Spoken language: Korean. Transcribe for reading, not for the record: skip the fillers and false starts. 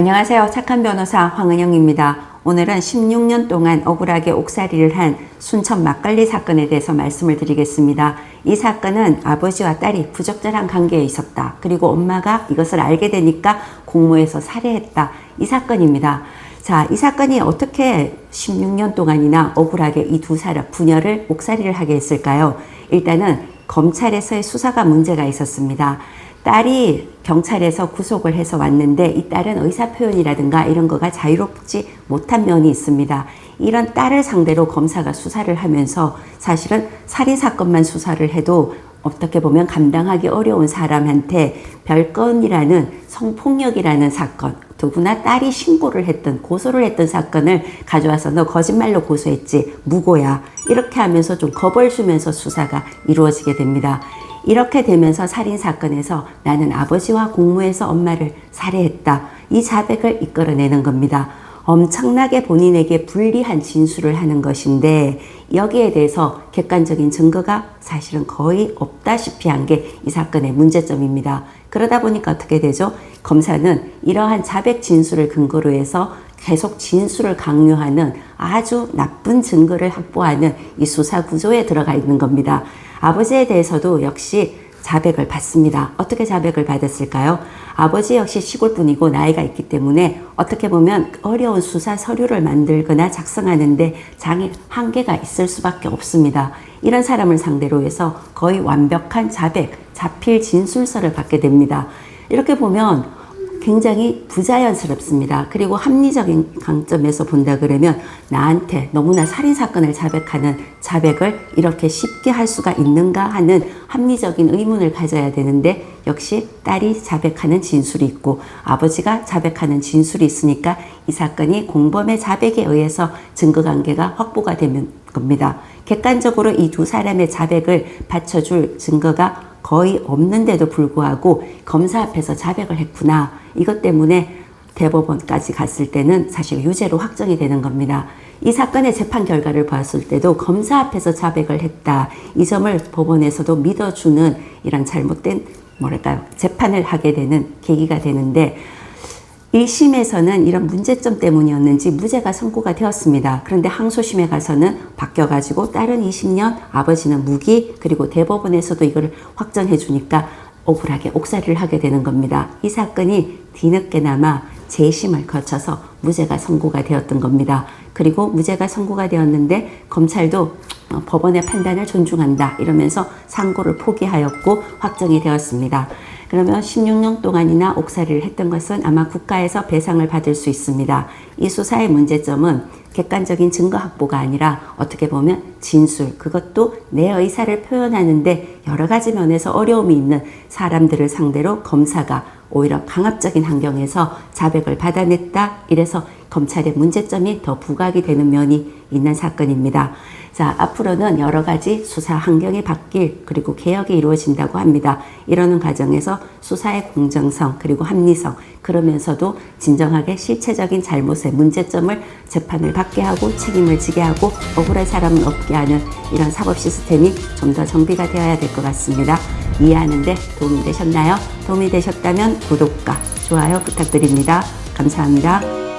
안녕하세요. 착한 변호사 황은영입니다. 오늘은 16년 동안 억울하게 옥살이를 한 순천 막걸리 사건에 대해서 말씀을 드리겠습니다. 이 사건은 아버지와 딸이 부적절한 관계에 있었다. 그리고 엄마가 이것을 알게 되니까 공모해서 살해했다. 이 사건입니다. 자, 이 사건이 어떻게 16년 동안이나 억울하게 이 두 사람 부녀를 옥살이를 하게 했을까요? 일단은 검찰에서의 수사가 문제가 있었습니다. 딸이 경찰에서 구속을 해서 왔는데 이 딸은 의사표현이라든가 이런 거가 자유롭지 못한 면이 있습니다. 이런 딸을 상대로 검사가 수사를 하면서 사실은 살인사건만 수사를 해도 어떻게 보면 감당하기 어려운 사람한테 별건이라는 성폭력이라는 사건, 더구나 딸이 신고를 했던, 고소를 했던 사건을 가져와서 너 거짓말로 고소했지, 무고야. 이렇게 하면서 좀 겁을 주면서 수사가 이루어지게 됩니다. 이렇게 되면서 살인사건에서 나는 아버지와 공모해서 엄마를 살해했다. 이 자백을 이끌어내는 겁니다. 엄청나게 본인에게 불리한 진술을 하는 것인데 여기에 대해서 객관적인 증거가 사실은 거의 없다시피 한 게 이 사건의 문제점입니다. 그러다 보니까 어떻게 되죠? 검사는 이러한 자백 진술을 근거로 해서 계속 진술을 강요하는 아주 나쁜 증거를 확보하는 이 수사 구조에 들어가 있는 겁니다. 아버지에 대해서도 역시 자백을 받습니다. 어떻게 자백을 받았을까요? 아버지 역시 시골분이고 나이가 있기 때문에 어떻게 보면 어려운 수사 서류를 만들거나 작성하는데 한계가 있을 수밖에 없습니다. 이런 사람을 상대로 해서 거의 완벽한 자백, 자필 진술서를 받게 됩니다. 이렇게 보면 굉장히 부자연스럽습니다. 그리고 합리적인 관점에서 본다 그러면 나한테 너무나 살인사건을 자백하는 자백을 이렇게 쉽게 할 수가 있는가 하는 합리적인 의문을 가져야 되는데 역시 딸이 자백하는 진술이 있고 아버지가 자백하는 진술이 있으니까 이 사건이 공범의 자백에 의해서 증거관계가 확보가 되는 겁니다. 객관적으로 이 두 사람의 자백을 받쳐줄 증거가 거의 없는데도 불구하고 검사 앞에서 자백을 했구나. 이것 때문에 대법원까지 갔을 때는 사실 유죄로 확정이 되는 겁니다. 이 사건의 재판 결과를 봤을 때도 검사 앞에서 자백을 했다. 이 점을 법원에서도 믿어주는 이런 잘못된 재판을 하게 되는 계기가 되는데 1심에서는 이런 문제점 때문이었는지 무죄가 선고가 되었습니다. 그런데 항소심에 가서는 바뀌어가지고 딸은 20년, 아버지는 무기, 그리고 대법원에서도 이걸 확정해 주니까 억울하게 옥살이를 하게 되는 겁니다. 이 사건이 뒤늦게나마 재심을 거쳐서 무죄가 선고가 되었던 겁니다. 그리고 무죄가 선고가 되었는데 검찰도 법원의 판단을 존중한다 이러면서 상고를 포기하였고 확정이 되었습니다. 그러면 16년 동안이나 옥살이를 했던 것은 아마 국가에서 배상을 받을 수 있습니다. 이 수사의 문제점은 객관적인 증거 확보가 아니라 어떻게 보면 진술, 그것도 내 의사를 표현하는데 여러 가지 면에서 어려움이 있는 사람들을 상대로 검사가 오히려 강압적인 환경에서 자백을 받아냈다. 이래서 검찰의 문제점이 더 부각이 되는 면이 있는 사건입니다. 자, 앞으로는 여러 가지 수사 환경이 바뀔 그리고 개혁이 이루어진다고 합니다. 이러는 과정에서 수사의 공정성 그리고 합리성 그러면서도 진정하게 실체적인 잘못의 문제점을 재판을 받게 하고 책임을 지게 하고 억울한 사람은 없게 하는 이런 사법 시스템이 좀 더 정비가 되어야 될 것 같습니다. 이해하는 데 도움이 되셨나요? 도움이 되셨다면 구독과 좋아요 부탁드립니다. 감사합니다.